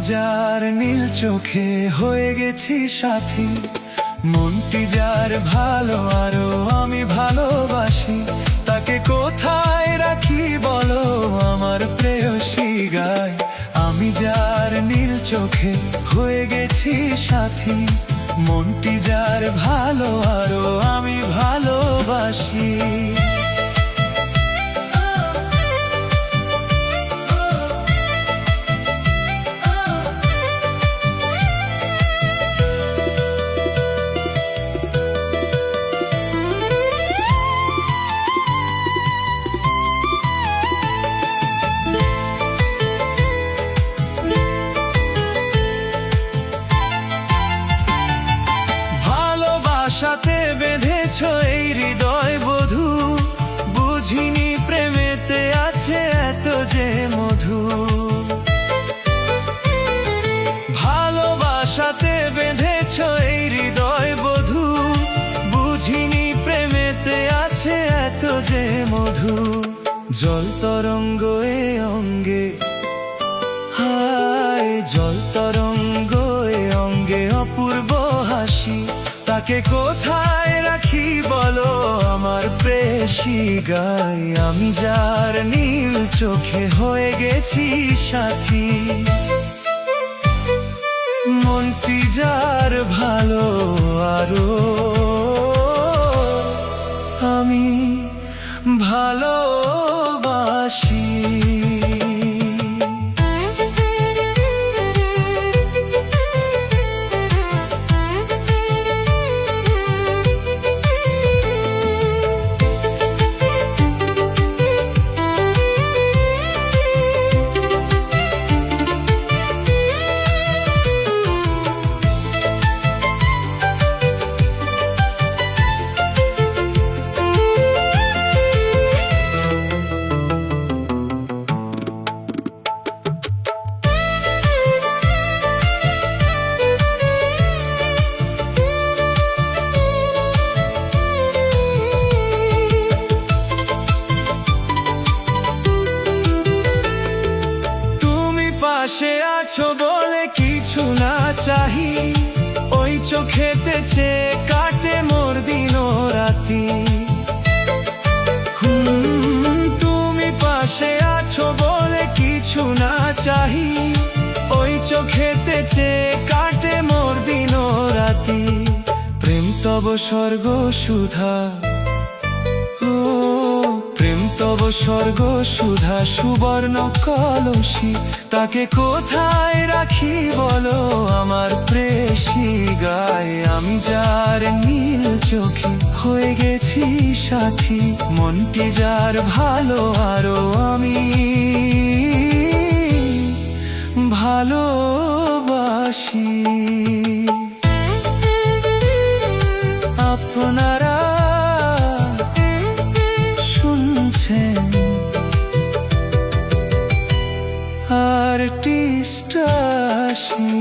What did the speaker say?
যার নীল চোখে হয়ে গেছি সাথী, মনটি যার ভালো আরো আমি ভালোবাসি, তাকে কোথায় রাখি বলো আমার প্রেয়সী গায়। আমি যার নীল চোখে হয়ে গেছি সাথী, মনটি যার ভালো আরো আমি ভালোবাসি। ভালোবাসাতে বেঁধেছ এই হৃদয় বধূ, বুঝিনি প্রেমেতে আছে এত যে মধু। ভালোবাসাতে বেঁধেছ এই হৃদয় বধূ, বুঝিনি প্রেমেতে আছে এত যে মধু। জল তরঙ্গ এ অঙ্গে, হায় জল তরঙ্গ এ অঙ্গে অপূর্ব হাসি, তাকে কোথায় রাখি বলো আমার প্রেয়সী গায়। আমি যার নীল চোখে হয়ে গেছি সাথী, মনটি যার ভালো আরো আমি ভালোবাসি। পাশে আছো বলে কিছু না চাহি, ওই চোখেতে চেয়ে কাটে মোর দিন রাতি। তুমি পাশে আছো বলে কিছু না চাহি, ওই চোখেতে চেয়ে কাটে মোর দিন রাতি। প্রেম তব স্বর্গ সুধা, প্রেম তব স্বর্গ সুধা সুবর্ণ কলসি, তাকে কোথায় রাখি বলো আমার প্রেয়সী গায়। আমি যার নীল চোখে হয়ে গেছি সাথী, মনটি যার ভালো আরো আমি ভালোবাসি। আপনারা আর্টিস্ট আসি।